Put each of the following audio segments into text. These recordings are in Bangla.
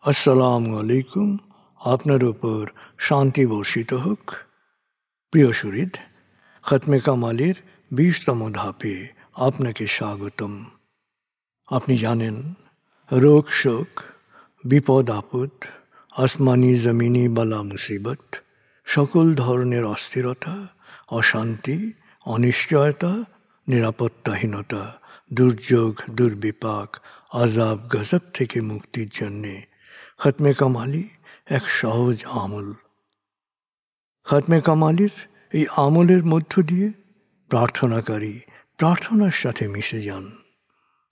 আসসালামু আলাইকুম। আপনার উপর শান্তি বর্ষিত হোক। প্রিয় সুহৃদ, খতমে কামালের 20তম ধাপে আপনাকে স্বাগতম। আপনি জানেন, রোগ শোক, বিপদ আপদ, আসমানি জমিনি বালা মুসিবত, সকল ধরনের অস্থিরতা, অশান্তি, অনিশ্চয়তা, নিরাপত্তাহীনতা, দুর্যোগ, দুর্বিপাক, আজাব গজব থেকে মুক্তির জন্যে খতমে কামালি এক সহজ আমল। খতমে কামালির এই আমলের মধ্য দিয়ে প্রার্থনাকারী প্রার্থনার সাথে মিশে যান।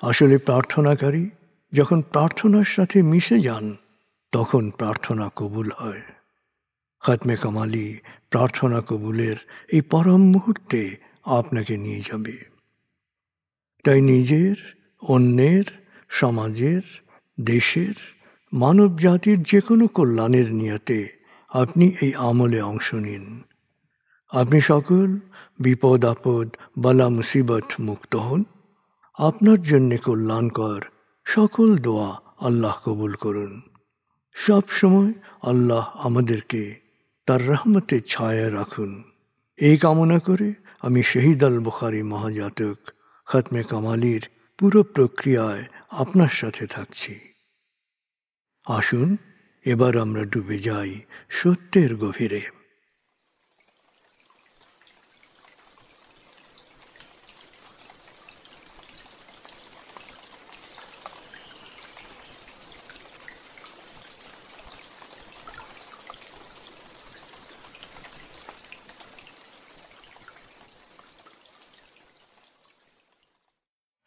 আসলে প্রার্থনাকারী যখন প্রার্থনার সাথে মিশে যান, তখন প্রার্থনা কবুল হয়। খতমে কামালি প্রার্থনা কবুলের এই পরম মুহূর্তে আপনাকে নিয়ে যাবে। তাই নিজের, অন্যের, সমাজের, দেশের, মানব জাতির যে কোনো কল্যাণের নিয়তে আপনি এই আমলে অংশ নিন। আপনি সকল বিপদ আপদ, বালা মুসিবত মুক্ত হন। আপনার জন্যে কল্যাণকর সকল দোয়া আল্লাহ কবুল করুন। সব সময় আল্লাহ আমাদেরকে তার রহমতের ছায়ায় রাখুন। এই কামনা করে আমি শহীদ আল বুখারী মহাজাতক খতমে কামালির পুরো প্রক্রিয়ায় আপনার সাথে থাকছি। আসুন এবার আমরা ডুবে যাই সত্যের গভীরে।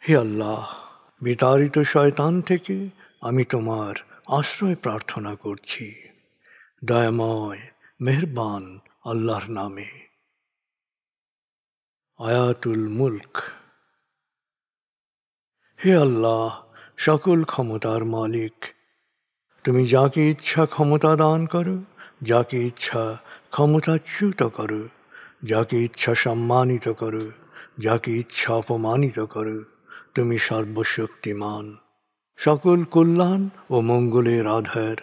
হে আল্লাহ, বিতাড়িত শয়তান থেকে আমি তোমার আশ্রয় প্রার্থনা করছি। দয়াময় মেহেরবান আল্লাহর নামে। আয়াতুল মুলক। হে আল্লাহ, সকল ক্ষমতার মালিক, তুমি যাকে ইচ্ছা ক্ষমতা দান করো, যাকে ইচ্ছা ক্ষমতাচ্যুত করো, যাকে ইচ্ছা সম্মানিত করো, যাকে ইচ্ছা অপমানিত করো। তুমি সর্বশক্তিমান, সকল কল্যাণ ও মঙ্গলের আধার।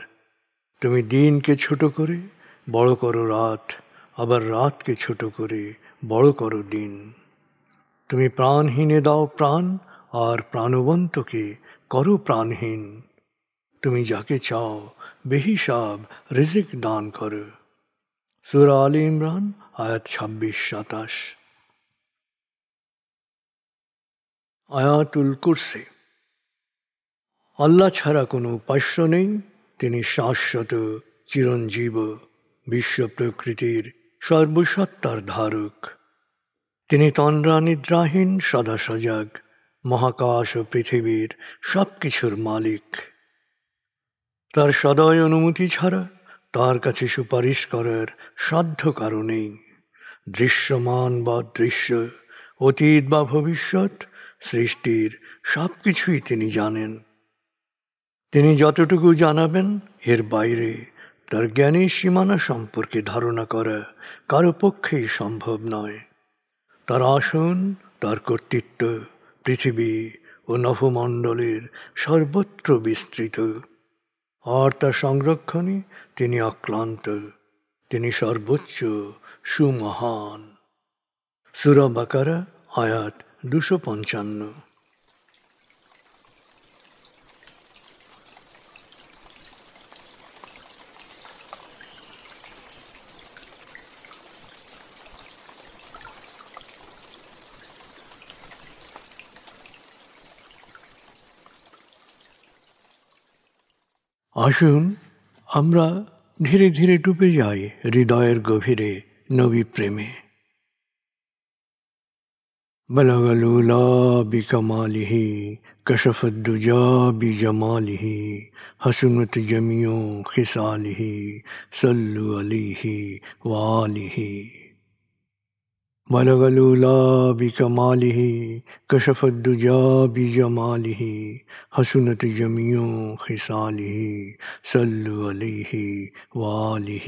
তুমি দিনকে ছোট করে বড় করো রাত, আবার রাতকে ছোট করে বড় করো দিন। তুমি প্রাণহীনে দাও প্রাণ, আর প্রাণবন্তকে করো প্রাণহীন। তুমি যাকে চাও বেহিসাব রিজিক দান করো। সূরা আলে ইমরান আয়াত 26-27। আয়াতুল কুরসি। আল্লাহ ছাড়া কোনো উপাস্য নেই। তিনি শাশ্বত, চিরঞ্জীব, বিশ্ব প্রকৃতির সর্বসত্তার ধারক। তিনি তন্দ্রা নিদ্রাহীন, সদা সজাগ, মহাকাশ ও পৃথিবীর সব কিছুর মালিক। তার সদয় অনুমতি ছাড়া তার কাছে সুপারিশ করার সাধ্য কারো নেই। দৃশ্যমান বা দৃশ্য, অতীত বা ভবিষ্যৎ, সৃষ্টির সব কিছুই তিনি জানেন। তিনি যতটুকু জানাবেন, এর বাইরে তার জ্ঞানের সীমানা সম্পর্কে ধারণা করা কারো পক্ষেই সম্ভব নয়। তার আসন, তার কর্তৃত্ব পৃথিবী ও নভমণ্ডলের সর্বত্র বিস্তৃত, আর তার সংরক্ষণে তিনি অক্লান্ত। তিনি সর্বোচ্চ, সুমহান। সূরা বাকারা আয়াত 255। আসুন আমরা ধীরে ধীরে ডুবে যাই হৃদয়ের গভীরে নবী প্রেমে। বলগল উলা বিকমালিহি, কশফত দুজা বিজমালিহি, হসনত জমিও খিসালিহি, সল্লু আলিহি ওয়ালিহি। بلغ العلا بكماله كشف الدجى بجماله حسنت جميع خصاله صلوا عليه وآله।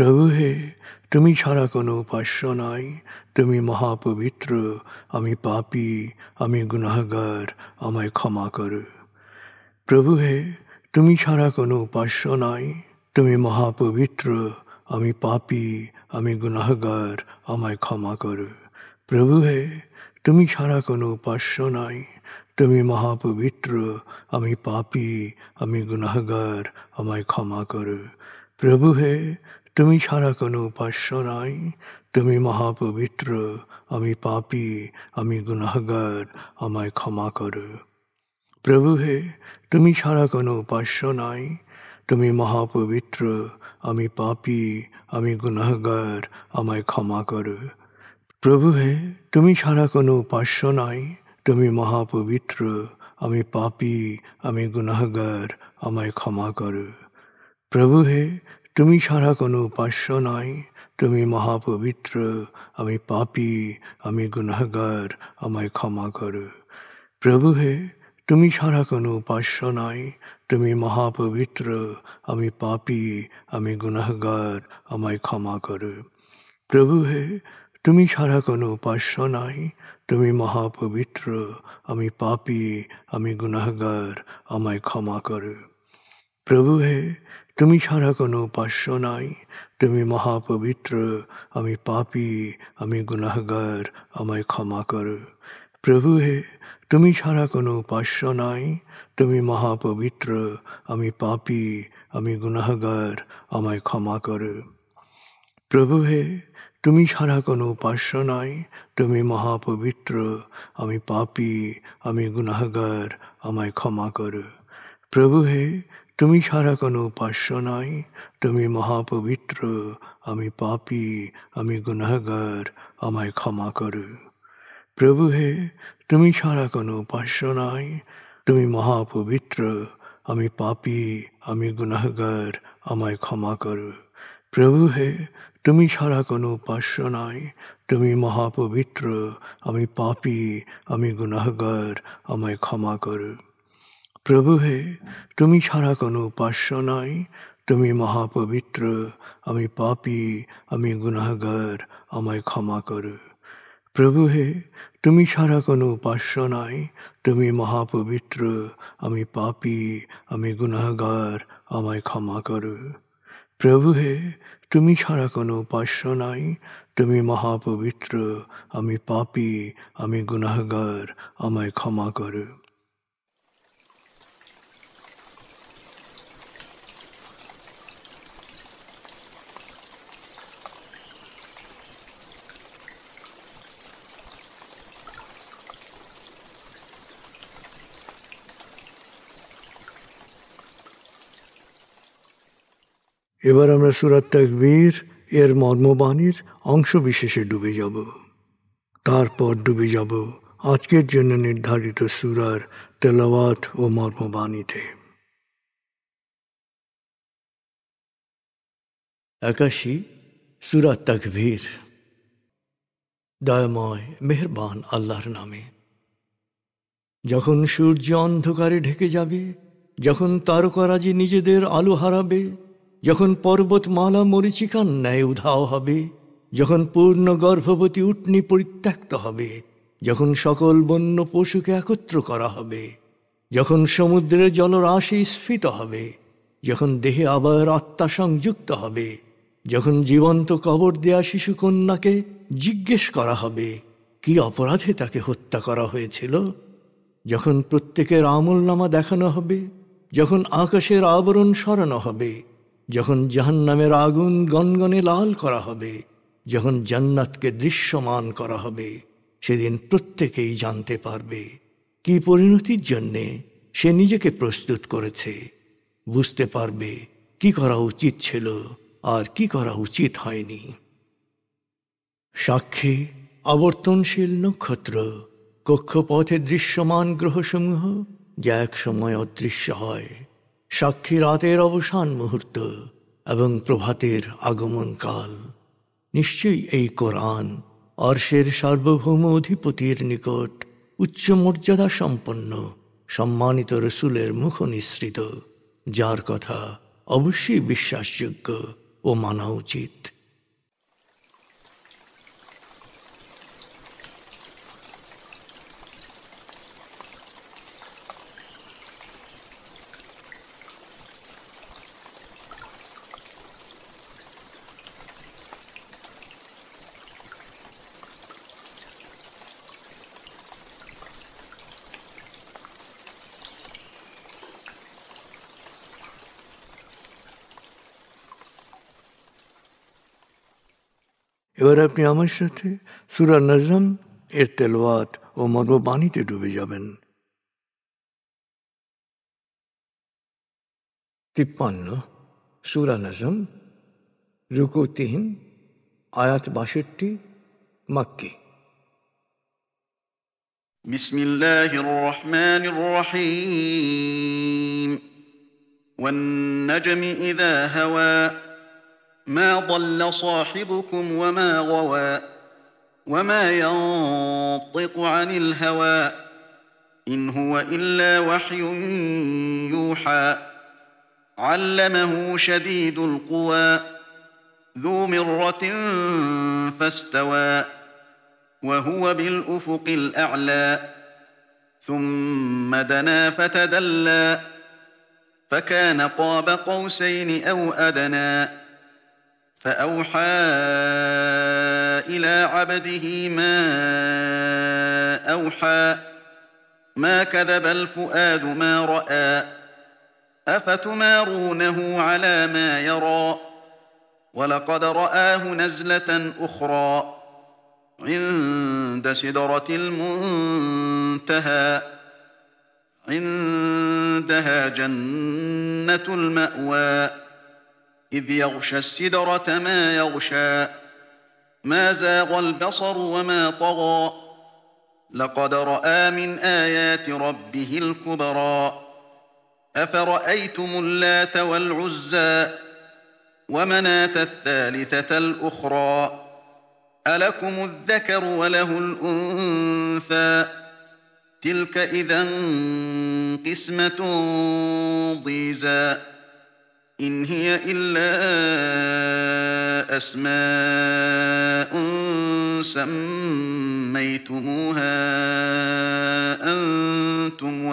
প্রভু হে, তুমি ছাড়া কোনো উপাস্য নাই, তুমি মহাপবিত্র, আমি পাপী, আমি গুনাহগার, আমায় ক্ষমা করো। প্রভু হে, তুমি ছাড়া কোনো উপাস্য নাই, তুমি মহাপবিত্র, আমি পাপী, আমি গুনাহগার, আমায় ক্ষমা করো। প্রভু হে, তুমি ছাড়া কোনো উপাস্য নাই, তুমি মহাপবিত্র, আমি পাপী, আমি গুনাহগার, আমায় ক্ষমা করো। প্রভু হে, তুমি ছাড়া কোনো উপাস্য নাই, তুমি মহাপবিত্র, আমি পাপী, আমি গুনাহগার, আমায় ক্ষমা করো। প্রভু হে, তুমি ছাড়া কোনো উপাস্য নাই, তুমি মহাপবিত্র, আমি পাপী, আমি গুনাহগার, আমায় ক্ষমা করো। প্রভু হে, তুমি ছাড়া কোনো উপাস্য নাই, তুমি মহাপবিত্র, আমি পাপী, আমি গুনাহগার, আমায় ক্ষমা করো। প্রভু হে, তুমি ছাড়া কোনো উপাস্য নাই, তুমি মহাপবিত্র, আমি পাপী, আমি গুনাহগার, আমায় ক্ষমা করো। প্রভু হে, তুমি ছাড়া কোনো উপাস্য নাই, তুমি মহাপবিত্র, আমি পাপী, আমি গুনাহগার, আমায় ক্ষমা করো। প্রভু হে, তুমি ছাড়া কোনো উপাস্য নাই, তুমি মহাপবিত্র, আমি পাপী, আমি গুনাহগার, আমায় ক্ষমা করো। প্রভু হে, তুমি ছাড়া কোনো উপাস্য নাই, তুমি মহাপবিত্র, আমি পাপী, আমি গুনাহগার, আমায় ক্ষমা করো। প্রভু হে, তুমি ছাড়া কোনো উপাস্য নাই, তুমি মহাপবিত্র, আমি পাপী, আমি গুনাহগার, আমায় ক্ষমা করো। প্রভু হে, তুমি ছাড়া কোনো উপাস্য নাই, তুমি মহাপবিত্র, আমি পাপী, আমি গুনাহগার, আমায় ক্ষমা করো। প্রভু হে, তুমি ছাড়া কোনো উপাস্য নাই, তুমি মহাপবিত্র, আমি পাপী, আমি গুনাহগার, আমায় ক্ষমা করো। প্রভু হে, তুমি ছাড়া কোনো উপাস্য নাই, তুমি মহাপবিত্র, আমি পাপী, আমি গুনাহগার, আমায় ক্ষমা করো। প্রভু হে, তুমি ছাড়া কোনো উপাস্য নাই, তুমি মহাপবিত্র, আমি পাপী, আমি গুনাহগার, আমায় ক্ষমা করো। প্রভু হে, তুমি ছাড়া কোনো উপাস্য নাই, তুমি মহাপবিত্র, আমি পাপী, আমি গুনাহগার, আমায় ক্ষমা করো। প্রভু হে, তুমি ছাড়া কোনো উপাস্য নাই, তুমি মহাপবিত্র, আমি পাপী, আমি গুনাহগার, আমায় ক্ষমা করো। প্রভু হে, তুমি ছাড়া কোনো উপাস্য নাই, তুমি মহাপবিত্র, আমি পাপী, আমি গুনাহগার, আমায় ক্ষমা করো। এবার আমরা সূরা তাকবীর এর মর্মবাণীর অংশ বিশেষে ডুবে যাব। তারপর ডুবে যাব আজকের জন্য নির্ধারিত সূরার তেলাওয়াত ও মর্মবাণীতে। 81 সূরা তাকবীর। দয়াময় মেহেরবান আল্লাহর নামে। যখন সূর্য অন্ধকারে ঢেকে যাবে, যখন তারকারাজি নিজেদের আলো হারাবে, যখন পর্বতমালা মরীচিকার ন্যায় উধাও হবে, যখন পূর্ণ গর্ভবতী উটনী পরিত্যক্ত হবে, যখন সকল বন্য পশুকে একত্র করা হবে, যখন সমুদ্রের জলরাশি স্ফীত হবে, যখন দেহে আবার আত্মা সংযুক্ত হবে, যখন জীবন্ত কবর দেয়া শিশুকন্যাকে জিজ্ঞেস করা হবে কি অপরাধে তাকে হত্যা করা হয়েছিল, যখন প্রত্যেকের আমলনামা দেখানো হবে, যখন আকাশের আবরণ সরানো হবে, যখন জাহান্নামের আগুন গনগনে লাল করা হবে, যখন জান্নাতকে দৃশ্যমান করা হবে, সেদিন প্রত্যেকেই জানতে পারবে কি পরিণতির জন্যে সে নিজেকে প্রস্তুত করেছে, বুঝতে পারবে কি করা উচিত ছিল আর কি করা উচিত হয়নি। সাক্ষী আবর্তনশীল নক্ষত্র, কক্ষপথে দৃশ্যমান গ্রহসমূহ যা এক সময় অদৃশ্য হয়, সাক্ষী রাতের অবসান মুহূর্ত এবং প্রভাতের আগমন কাল। নিশ্চয়ই এই কোরআন আরশের সার্বভৌম অধিপতির নিকট উচ্চ মর্যাদা সম্পন্ন সম্মানিত রসুলের মুখ নিঃসৃত, যার কথা অবশ্যই বিশ্বাসযোগ্য ও মানা উচিত। এবার আপনি আমার সাথে সূরা নজম এর তেলাওয়াত ও মর্মবাণীতে ডুবে যাবেন। 53 সূরা নজম, রুকু 3, আয়াত 62, মক্কি। বিসমিল্লাহির রহমানির রহিম। ওয়ান-নাজমি ইযা হাওয়া মা ضل صاحبكم وما غوى وما ينطق عن الهوى إن هو إلا وحي يوحى علمه شديد القوى ذو مرة فاستوى وهو بالأفق الأعلى ثم دنا فتدلى فكان قاب قوسين أو أدنى فأوحى إلى عبده ما أوحى ما كذب الفؤاد ما رأى أفتمارونه على ما يرى ولقد رآه نزلة أخرى عند سدرة المنتهى عندها جنة المأوى إذ يغشى السدرة ما يغشى ما زاغ البصر وما طغى لقد رأى من آيات ربه الكبرى أفرأيتم اللات والعزى ومناة الثالثة الأخرى ألكم الذكر وله الأنثى تلك إذا قسمة ضيزى إن هي إلا أسماء سميتموها أنتم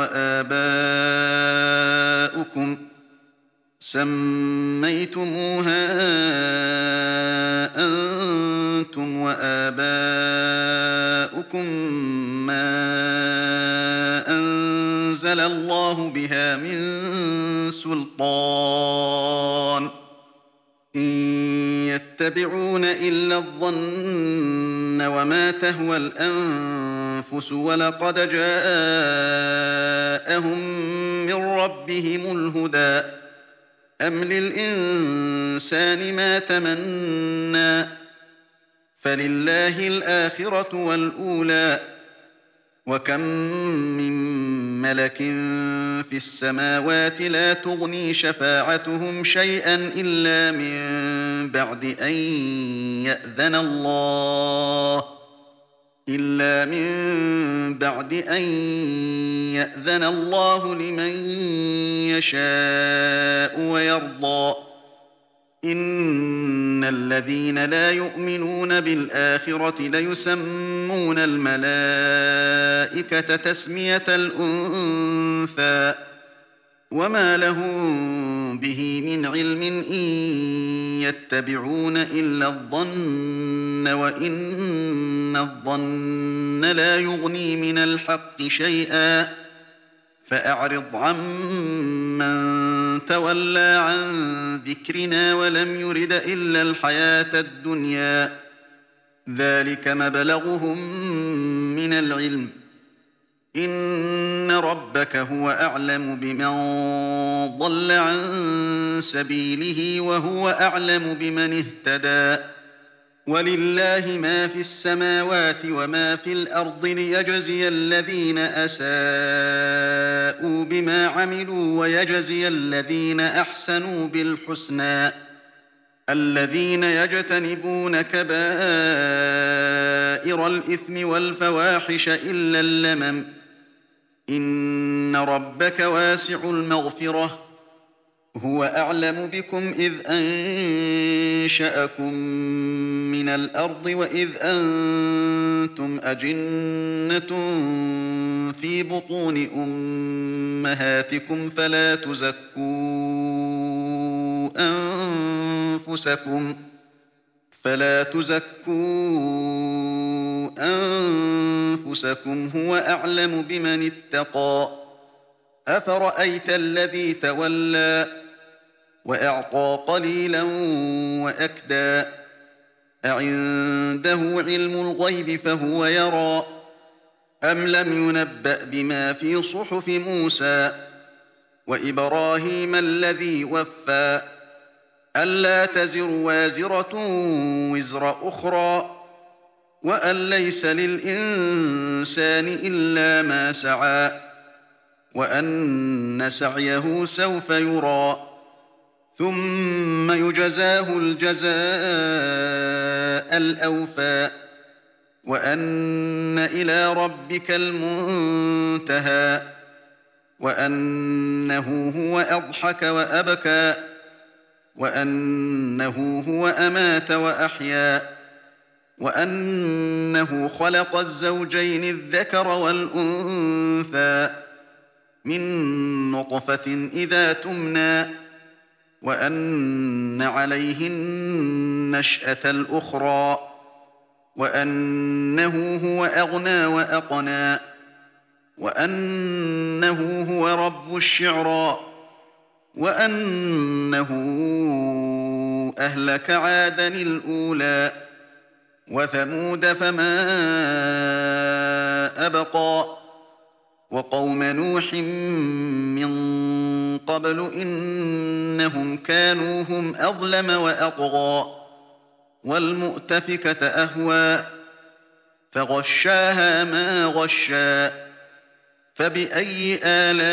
وآباؤكم ما أنزل الله بها من سلطان إن يتبعون إلا الظن وما تهوى الأنفس ولقد جاءهم من ربهم الهدى أم للإنسان ما تمنى فلله الآخرة والأولى وكم من ملك في السماوات لا تغني شفاعتهم شيئا إلا من بعد أن يأذن الله لمن يشاء ويرضى إن الذين لا يؤمنون بالآخرة ليسمون الملائكة تسمية الأنثى وما لهم به من علم إن يتبعون إلا الظن وإن الظن لا يغني من الحق شيئا فأعرض عمن تولى عن ذكرنا ولم يرد إلا الحياة الدنيا ذلك مبلغهم من العلم إن ربك هو أعلم بمن ضل عن سبيله وهو أعلم بمن اهتدى ولله ما في السماوات وما في الأرض ليجزي الذين أساءوا بما عملوا ويجزي الذين أحسنوا بالحسنى الذين يجتنبون كبائر الإثم والفواحش إلا اللمم إن ربك واسع المغفرة هو أعلم بكم إذ أنشأكم من الأرض وإذ أنتم أجنة في بطون أمهاتكم فلا تزكوا أنفسكم هو أعلم بمن اتقى أفرأيت الذي تولى وأعطى قليلا وأكدى أعنده علم الغيب فهو يرى أم لم ينبأ بما في صحف موسى وإبراهيم الذي وفى ألا تزر وازرة وزر أخرى وأن ليس للإنسان إلا ما سعى وأن سعيه سوف يرى ثم يجزاه الجزاء الأوفى وأن إلى ربك المنتهى وأنه هو أضحك وأبكى وأنه هو أمات وأحيا وأنه خلق الزوجين الذكر والأنثى من نطفة إذا تمنى وأن عليه النشأة الأخرى وأنه هو أغنى وأقنى وأنه هو رب الشعرى وأنه أهلك عادا الأولى وثمود فما أبقى وقوم نوح من قبل إنهم كانوا هم أظلم وأطغى والمؤتفكة أهوى فغشاها ما غشى فبأي آلاء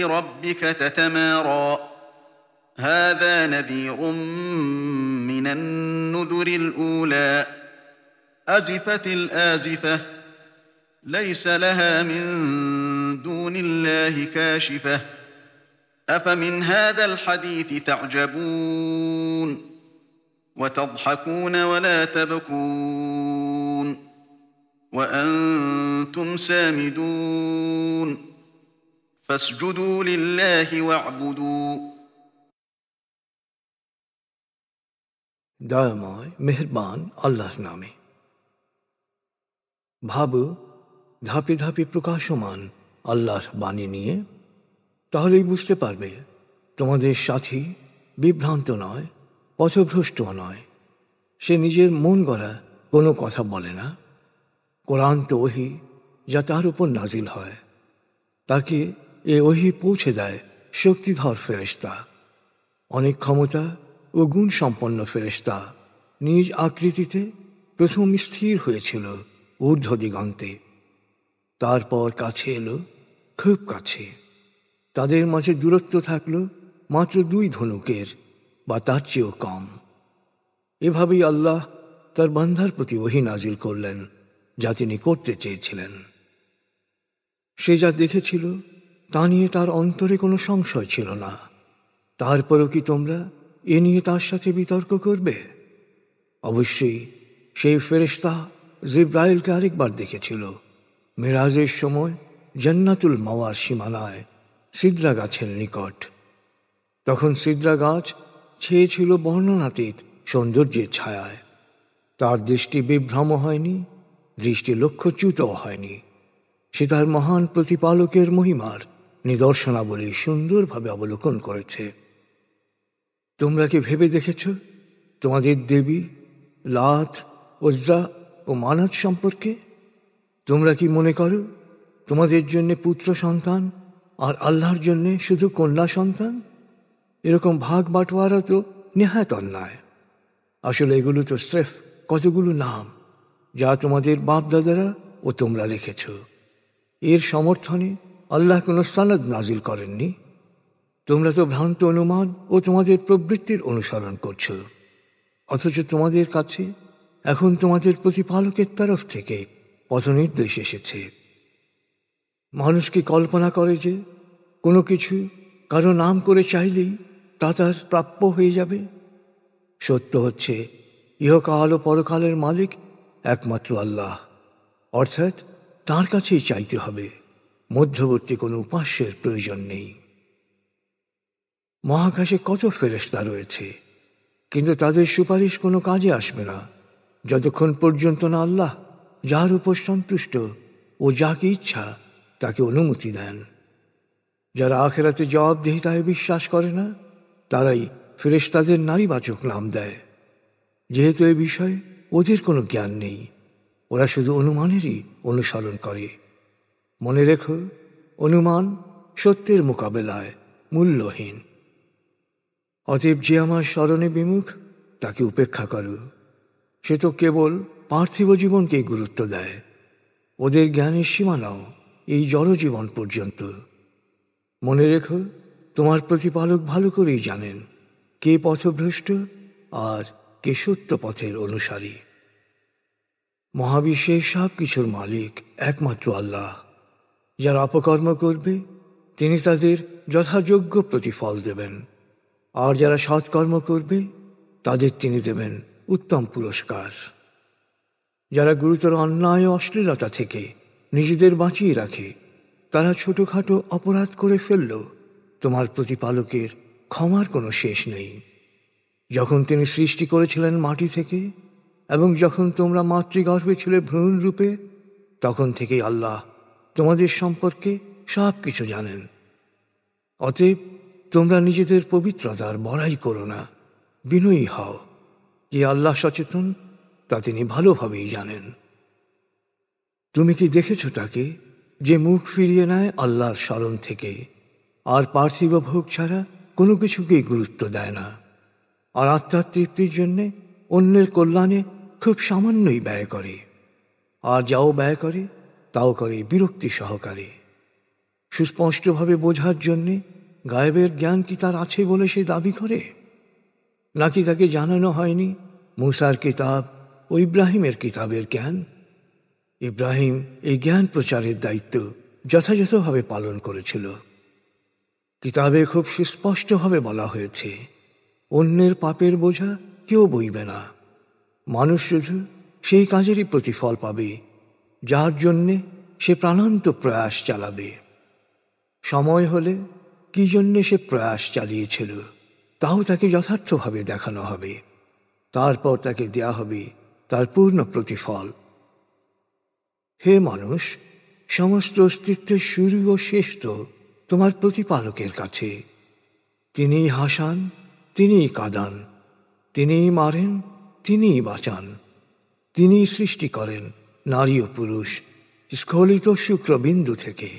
ربك تتمارى هذا نذير من النذر الأولى أزفت الآزفة ليس لها من دون الله كاشفة أفمن هذا الحديث تعجبون وتضحكون ولا تبكون وأنتم سامدون فاسجدوا لله واعبدوا দয়াময় মেহেরবান আল্লাহর নামে। ভাবো ধাপে ধাপে প্রকাশমান আল্লাহর বাণী নিয়ে, তাহলেই বুঝতে পারবে তোমাদের সাথী বিভ্রান্ত নয়, পথভ্রষ্টও নয়। সে নিজের মন গড়া কোনো কথা বলে না। কোরআন তো ওহী যা তার উপর নাজিল হয়, তাকে এ ওহী পৌঁছে দেয় শক্তিধর ফেরেশতা, অনেক ক্ষমতা ও গুণ সম্পন্ন ফেরেশতা। নিজ আকৃতিতে প্রথম স্থির হয়েছিল ঊর্ধ্ব দিগন্তে, তারপর কাছে এলো, খুব কাছে। তাদের মাঝে দূরত্ব থাকল মাত্র 2 ধনুকের বা তার চেয়েও কম। এভাবেই আল্লাহ তার বান্দার প্রতি ওহী নাজিল করলেন যা তিনি করতে চেয়েছিলেন। সে যা দেখেছিল তা নিয়ে তার অন্তরে কোনো সংশয় ছিল না। তারপরও কি তোমরা এ নিয়ে তার সাথে বিতর্ক করবে? অবশ্যই সেই ফেরেশতা জিব্রাইলকে আরেকবার দেখেছিল মেরাজের সময় জান্নাতুল মাওয়ার সীমানায় সিদরা গাছের নিকট। তখন সিদরা গাছ ছেয়েছিল বর্ণনাতীত সৌন্দর্যের ছায়ায়। তার দৃষ্টি বিভ্রম হয়নি, দৃষ্টি লক্ষ্যচ্যুতও হয়নি। সে তার মহান প্রতিপালকের মহিমার নিদর্শনাবলী সুন্দরভাবে অবলোকন করেছে। তোমরা কি ভেবে দেখেছ তোমাদের দেবী লাত, উজ্জা ও মানাত সম্পর্কে? তোমরা কি মনে করো তোমাদের জন্য পুত্র সন্তান আর আল্লাহর জন্য শুধু কন্যা সন্তান? এরকম ভাগ বাটোয়ারা তো নেহাত অন্যায়। আসলে এগুলো তো স্রেফ কতগুলো নাম যা তোমাদের বাপদাদারা ও তোমরা রেখেছ। এর সমর্থনে আল্লাহ কোনো সনদ নাজিল করেননি। তোমরা তো ভ্রান্ত অনুমান ও তোমাদের প্রবৃত্তির অনুসরণ করছ, অথচ তোমাদের কাছে এখন তোমাদের প্রতিপালকের তরফ থেকে পথনির্দেশ এসেছে। মানুষ কি কল্পনা করে যে কোনো কিছু কারো নাম করে চাইলেই তা তার প্রাপ্য হয়ে যাবে? সত্য হচ্ছে ইহকাল ও পরকালের মালিক একমাত্র আল্লাহ, অর্থাৎ তার কাছেই চাইতে হবে, মধ্যবর্তী কোনো উপাস্যের প্রয়োজন নেই। মহাকাশে কত ফেরেশতা রয়েছে, কিন্তু তাদের সুপারিশ কোনো কাজে আসবে না যতক্ষণ পর্যন্ত না আল্লাহ যার উপর সন্তুষ্ট ও যাকে ইচ্ছা তাকে অনুমতি দেন। যারা আখিরাতে জবাবদিহিতায় বিশ্বাস করে না তারাই ফেরেশতাদের নারীবাচক নাম দেয়, যেহেতু এ বিষয়ে ওদের কোনো জ্ঞান নেই। ওরা শুধু অনুমানেরই অনুসরণ করে। মনে রেখো, অনুমান সত্যের মোকাবেলায় মূল্যহীন। অতএব যে আমার স্মরণে বিমুখ তাকে উপেক্ষা করো। সে তো কেবল পার্থিব জীবনকেই গুরুত্ব দেয়। ওদের জ্ঞানের সীমানাও এই জড়জীবন পর্যন্ত। মনে রেখো, তোমার প্রতিপালক ভালো করেই জানেন কে পথভ্রষ্ট আর কে সত্য পথের অনুসারী। মহাবিশ্বের সব কিছুর মালিক একমাত্র আল্লাহ। যারা অপকর্ম করবে তিনি তাদের যথাযোগ্য প্রতিফল দেবেন, আর যারা সৎকর্ম করবে তাদের তিনি দেবেন উত্তম পুরস্কার। যারা গুরুতর অন্যায় ও অশ্লীলতা থেকে নিজেদের বাঁচিয়ে রাখে তারা ছোটখাটো অপরাধ করে ফেললেও তোমার প্রতিপালকের ক্ষমার কোনো শেষ নেই। যখন তিনি সৃষ্টি করেছিলেন মাটি থেকে এবং যখন তোমরা মাতৃগর্ভে ছিলে ভ্রূণ রূপে, তখন থেকেই আল্লাহ তোমাদের সম্পর্কে সব কিছু জানেন। অতএব তোমরা নিজেদের পবিত্রতার বড়াই করো না, বিনয়ী হও। যে আল্লাহ সচেতন তা তিনি ভালোভাবেই জানেন। তুমি কি দেখেছ তাকে যে মুখ ফিরিয়ে নেয় আল্লাহর স্মরণ থেকে, আর পার্থিব ভোগ ছাড়া কোনো কিছুকেই গুরুত্ব দেয় না, আর আত্মার তৃপ্তির জন্যে অন্যের কল্যাণে খুব সামান্যই ব্যয় করে, আর যাও ব্যয় করে তাও করে বিরক্তি সহকারে। সুস্পষ্টভাবে বোঝার জন্যে গায়েবের জ্ঞান কি তার আছে বলে সে দাবি করে? নাকি তাকে জানানো হয়নি মুসার কিতাব ও ইব্রাহিমের কিতাবের জ্ঞান? ইব্রাহিম এই জ্ঞান প্রচারের দায়িত্ব যথাযথভাবে পালন করেছিল। কিতাবে খুব সুস্পষ্টভাবে বলা হয়েছে, অন্যের পাপের বোঝা কেউ বইবে না। মানুষ শুধু সেই কাজেরই প্রতিফল পাবে যার জন্যে সে প্রাণান্ত প্রয়াস চালাবে। সময় হলে কি জন্যে সে প্রয়াস চালিয়েছিল তাও তাকে যথার্থভাবে দেখানো হবে, তারপর তাকে দেয়া হবে তার পূর্ণ প্রতিফল। হে মানুষ, সমস্ত অস্তিত্বের শুরু ও শেষ তো তোমার প্রতিপালকের কাছে। তিনিই হাসান, তিনিই কাঁদান, তিনিই মারেন, তিনিই বাঁচান। তিনিই সৃষ্টি করেন নারী ও পুরুষ স্খলিত শুক্রবিন্দু থেকে।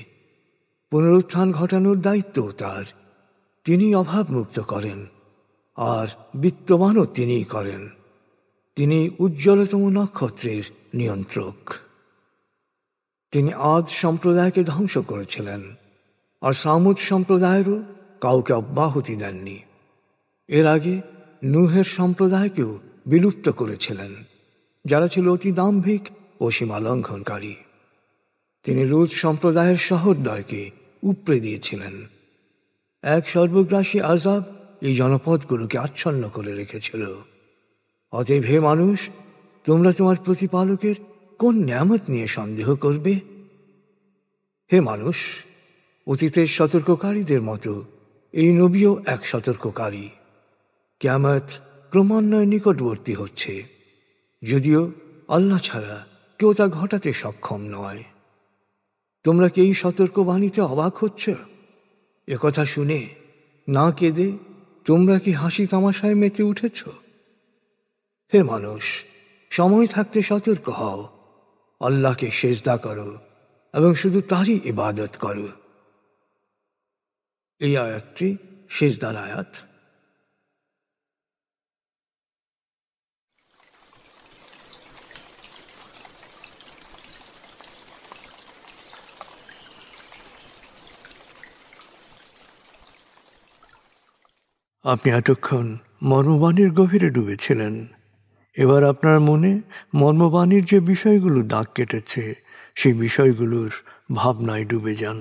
পুনরুত্থান ঘটানোর দায়িত্ব তার। তিনি অভাবমুক্ত করেন, আর বিত্তবানও তিনিই করেন। তিনি উজ্জ্বলতম নক্ষত্রের নিয়ন্ত্রক। তিনি আদ সম্প্রদায়কে ধ্বংস করেছিলেন, আর সামুদ সম্প্রদায়েরও কাউকে অব্যাহতি দেননি। এর আগে নূহের সম্প্রদায়কেও বিলুপ্ত করেছিলেন, যারা ছিল অতি দাম্ভিক ও সীমালঙ্ঘনকারী। তিনি লূত সম্প্রদায়ের শহরদ্বয়কে উপড়ে দিয়েছিলেন। এক সর্বগ্রাসী আযাব এই জনপদগুলোকে আচ্ছন্ন করে রেখেছিল। অতএব হে মানুষ, তোমরা তোমার প্রতিপালকের কোন নেয়ামত নিয়ে সন্দেহ করবে? হে মানুষ, অতীতের সতর্ককারীদের মতো এই নবীও এক সতর্ককারী। কিয়ামত ক্রমান্বয়ে নিকটবর্তী হচ্ছে, যদিও আল্লাহ ছাড়া কেউ তা ঘটাতে সক্ষম নয়। তোমরা কি এই সতর্কবাণীতে অবাক হচ্ছ? একথা শুনে না কেঁদে তোমরা কি হাসি তামাশায় মেতে উঠেছ? হে মানুষ, সময় থাকতে সতর্ক হও, আল্লাহকে সেজদা করো এবং শুধু তারই ইবাদত করো। এই আয়াতটি সেজদার আয়াত। আপনি এতক্ষণ মর্মবাণীর গভীরে ডুবেছিলেন। এবার আপনার মনে মর্মবাণীর যে বিষয়গুলো দাগ কেটেছে সেই বিষয়গুলোর ভাবনায় ডুবে যান।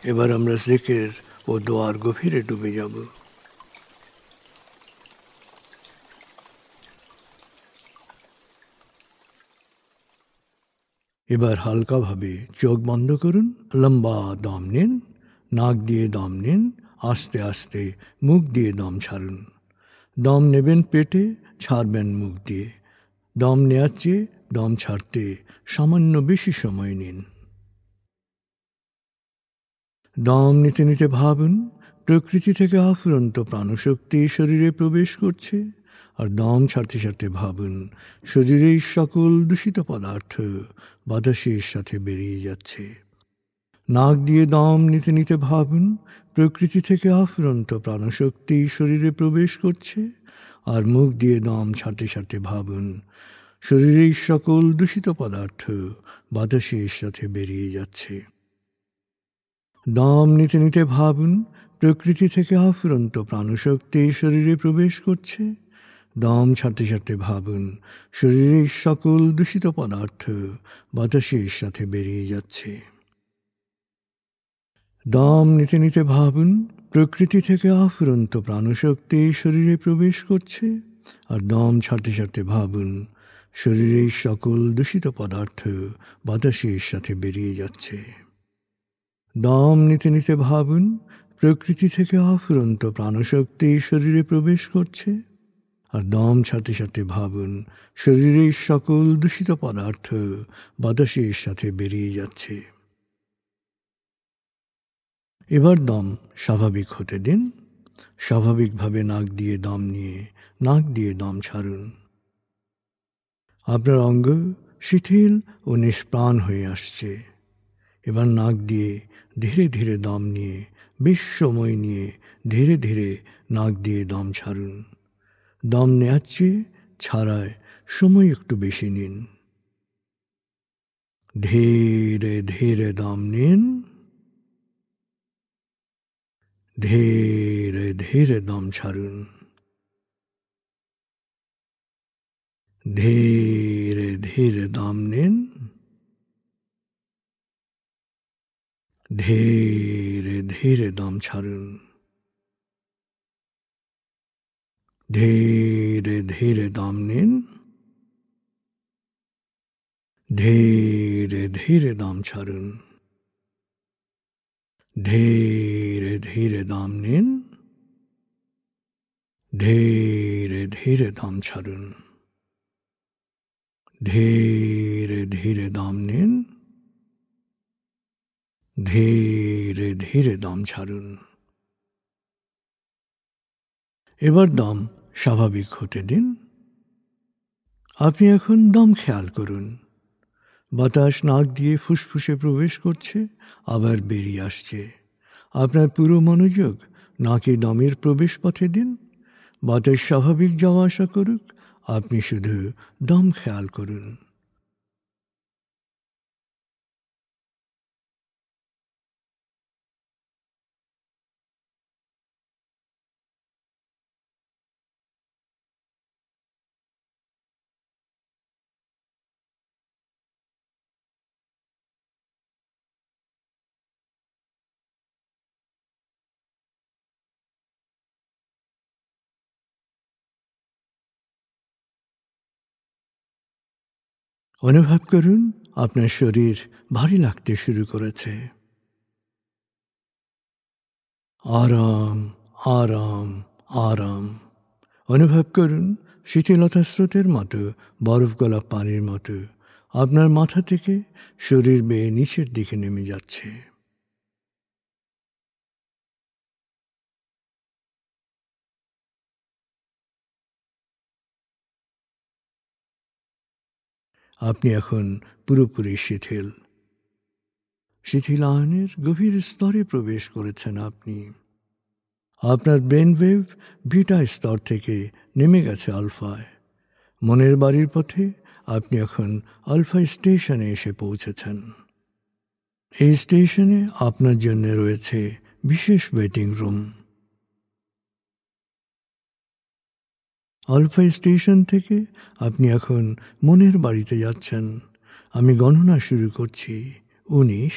এবার আমরা জিকির ও দোয়ার গভীরে ডুবে যাব। এবার হালকাভাবে চোখ বন্ধ করুন, লম্বা দম নিন, নাক দিয়ে দম নিন, আস্তে আস্তে মুখ দিয়ে দম ছাড়ুন। দম নেবেন পেটে, ছাড়বেন মুখ দিয়ে। দম নেওয়ার চেয়ে দম ছাড়তে সামান্য বেশি সময় নিন। দম নিতে নিতে ভাবুন প্রকৃতি থেকে আফুরন্ত প্রাণশক্তি শরীরে প্রবেশ করছে, আর দম ছাড়তে ছাড়তে ভাবুন শরীরের সকল দূষিত পদার্থ বাতাসের সাথে বেরিয়ে যাচ্ছে। নাক দিয়ে দম নিতে নিতে ভাবুন প্রকৃতি থেকে আফুরন্ত প্রাণশক্তি শরীরে প্রবেশ করছে, আর মুখ দিয়ে দম ছাড়তে ছাড়তে ভাবুন শরীরের সকল দূষিত পদার্থ বাতাসের সাথে বেরিয়ে যাচ্ছে। দম নিতে নিতে ভাবুন প্রকৃতি থেকে আফুরন্ত প্রাণশক্তি শরীরে প্রবেশ করছে। দম ছাড়তে ছাড়তে ভাবুন শরীরের সকল দূষিত পদার্থ বাতাসের সাথে বেরিয়ে যাচ্ছে। দম নিতে নিতে ভাবুন প্রকৃতি থেকে আফুরন্ত প্রাণশক্তি শরীরে প্রবেশ করছে, আর দম ছাড়তে ছাড়তে ভাবুন শরীরের সকল দূষিত পদার্থ বাতাসের সাথে বেরিয়ে যাচ্ছে। দম নিতে নিতে ভাবুন প্রকৃতি থেকে আফুরন্ত প্রাণশক্তি শরীরে প্রবেশ করছে, আর দম ছাড়তে ছাড়তে ভাবুন শরীরের সকল দূষিত পদার্থ বাতাসের সাথে বেরিয়ে যাচ্ছে। এবার দম স্বাভাবিক হতে দিন। স্বাভাবিকভাবে নাক দিয়ে দম নিয়ে নাক দিয়ে দম ছাড়ুন। আপনার অঙ্গ শিথিল ও নিষ্প্রাণ হয়ে আসছে। এবার নাক দিয়ে ধীরে ধীরে দম নিয়ে বেশ সময় নিয়ে ধীরে ধীরে নাক দিয়ে দম ছাড়ুন। দম নেওয়ার চেয়ে ছাড়ায় সময় একটু বেশি নিন। ধীরে ধীরে দম নিন, ধীরে ধীরে দম ছাড়ুন। ধীরে ধীরে দম নিন, ধীরে ধীরে দম ছাড়ুন। ধীরে ধীরে দম নিন, ধীরে ধীরে দম ছাড়ুন। ধীরে ধীরে দম নিন, ধীরে ধীরে দম ছাড়ুন। ধীরে ধীরে দম নিন, ধীরে ধীরে দম ছাড়ুন। এবার দম স্বাভাবিক হতে দিন। আপনি এখন দম খেয়াল করুন। বাতাস নাক দিয়ে ফুসফুসে প্রবেশ করছে, আবার বেরিয়ে আসছে। আপনার পুরো মনোযোগ নাকে দমের প্রবেশ পথে দিন। বাতাস স্বাভাবিক যাওয়া আসা করুক, আপনি শুধু দম খেয়াল করুন। অনুভব করুন আপনার শরীর ভারী লাগতে শুরু করেছে। আরাম আরাম আরাম অনুভব করুন শীতলতা স্রোতের মতো, বরফ গলা পানির মতো আপনার মাথা থেকে শরীর বেয়ে নিচের দিকে নেমে যাচ্ছে। আপনি এখন পুরোপুরি শিথিল। শিথিলায়নের গভীর স্তরে প্রবেশ করেছেন আপনি। আপনার ব্রেন ওয়েভ বিটা স্তর থেকে নেমে গেছে আলফায়। মনের বাড়ির পথে আপনি এখন আলফা স্টেশনে এসে পৌঁছেছেন। এই স্টেশনে আপনার জন্য রয়েছে বিশেষ ওয়েটিং রুম। আলফা স্টেশন থেকে আপনি এখন মনের বাড়িতে যাচ্ছেন। আমি গণনা শুরু করছি। 19,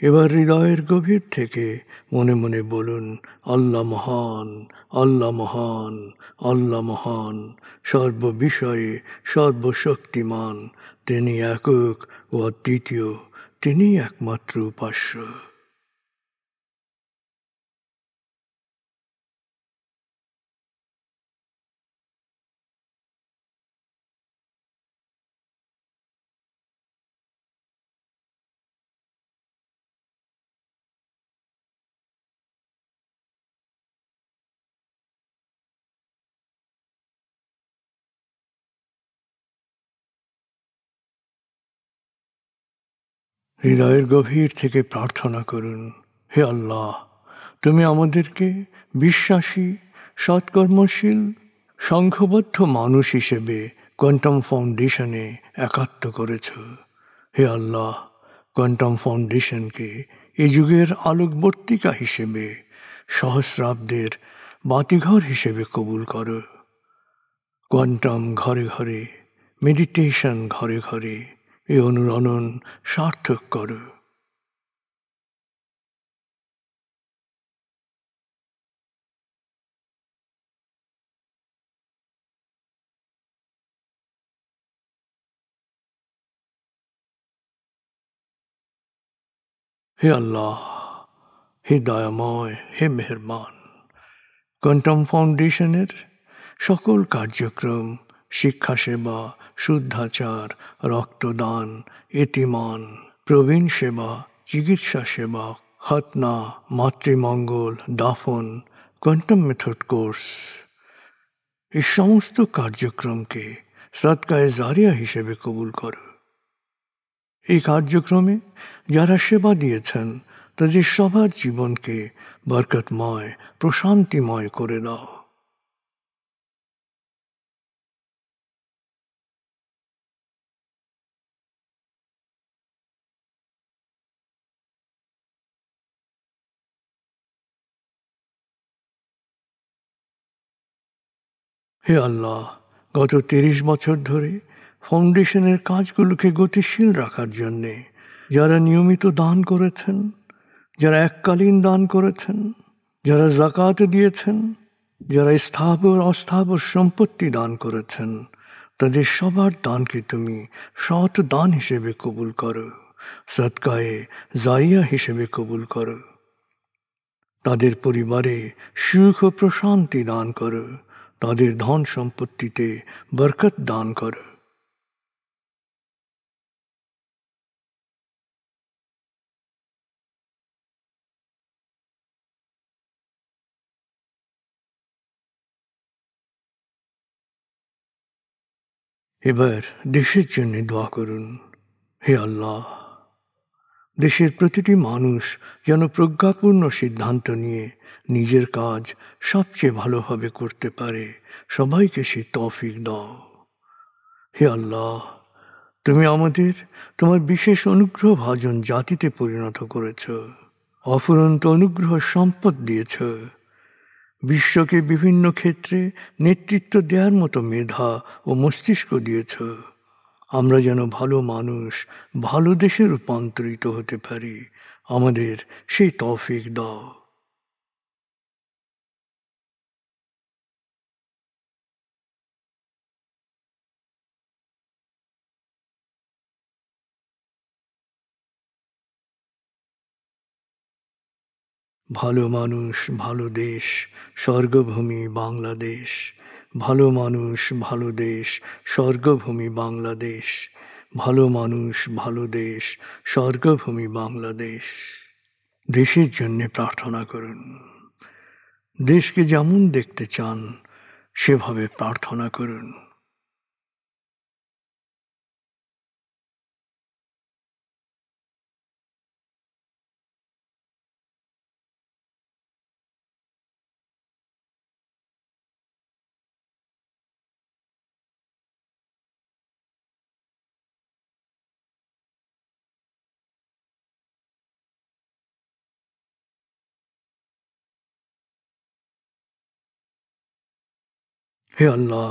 এবার হৃদয়ের গভীর থেকে মনে মনে বলুন, আল্লাহ মহান, আল্লাহ মহান, আল্লাহ মহান, সর্ববিষয়ে সর্বশক্তিমান, তিনি একক ও অদ্বিতীয়, তিনি একমাত্র উপাস্য। হৃদয়ের গভীর থেকে প্রার্থনা করুন, হে আল্লাহ, তুমি আমাদেরকে বিশ্বাসী, সৎকর্মশীল, সংঘবদ্ধ মানুষ হিসেবে কোয়ান্টাম ফাউন্ডেশনে একাত্ম করেছ। হে আল্লাহ, কোয়ান্টাম ফাউন্ডেশনকে এ যুগের আলোকবর্তিকা হিসেবে, সহস্রাব্দের বাতিঘর হিসেবে কবুল করো। কোয়ান্টাম ঘরে ঘরে, মেডিটেশন ঘরে ঘরে, এ অনুরণন সার্থক করো। হে আল্লাহ, হে দয়াময়, হে মেহেরবান, কোয়ান্টাম ফাউন্ডেশনের সকল কার্যক্রম, শিক্ষা সেবা, শুদ্ধাচার, রক্তদান, এতিমান, প্রবীণ সেবা, চিকিৎসা সেবা, খতনা, মাতৃমঙ্গল, দাফন, কোয়ান্টাম মেথড কোর্স, এই সমস্ত কার্যক্রমকে সদকায়ে জারিয়া হিসেবে কবুল করো। এই কার্যক্রমে যারা সেবা দিয়েছেন তাদের সবার জীবনকে বরকতময়, প্রশান্তিময় করে দাও। হে আল্লাহ, গত ৩০ বছর ধরে ফাউন্ডেশনের কাজগুলোকে গতিশীল রাখার জন্যে যারা নিয়মিত দান করেছেন, যারা এককালীন দান করেছেন, যারা জাকাত দিয়েছেন, যারা স্থাবর অস্থাবর সম্পত্তি দান করেছেন, তাদের সবার দানকে তুমি সৎ দান হিসেবে কবুল করো, সদকায়ে জারিয়া হিসেবে কবুল করো। তাদের পরিবারে সুখ ও প্রশান্তি দান করো, তাদের ধন সম্পত্তিতে বরকত দান করো। এবার দেশের জন্য দোয়া করুন, হে আল্লাহ, দেশের প্রতিটি মানুষ যেন প্রজ্ঞাপূর্ণ সিদ্ধান্ত নিয়ে নিজের কাজ সবচেয়ে ভালোভাবে করতে পারে, সবাইকে সে তৌফিক দাও। হে আল্লাহ, তুমি আমাদের তোমার বিশেষ অনুগ্রহ ভাজন জাতিতে পরিণত করেছ, অফুরন্ত অনুগ্রহ সম্পদ দিয়েছ, বিশ্বকে বিভিন্ন ক্ষেত্রে নেতৃত্ব দেওয়ার মতো মেধা ও মস্তিষ্ক দিয়েছ। আমরা যেন ভালো মানুষ, ভালো দেশে রূপান্তরিত হতে পারি, আমাদের সেই তৌফিক দাও। ভালো মানুষ, ভালো দেশ, স্বর্গভূমি বাংলাদেশ। ভালো মানুষ, ভালো দেশ, স্বর্গভূমি বাংলাদেশ। ভালো মানুষ, ভালো দেশ, স্বর্গভূমি বাংলাদেশ। দেশের জন্য প্রার্থনা করুন। দেশকে যেমন দেখতে চান সেভাবে প্রার্থনা করুন। হে আল্লাহ,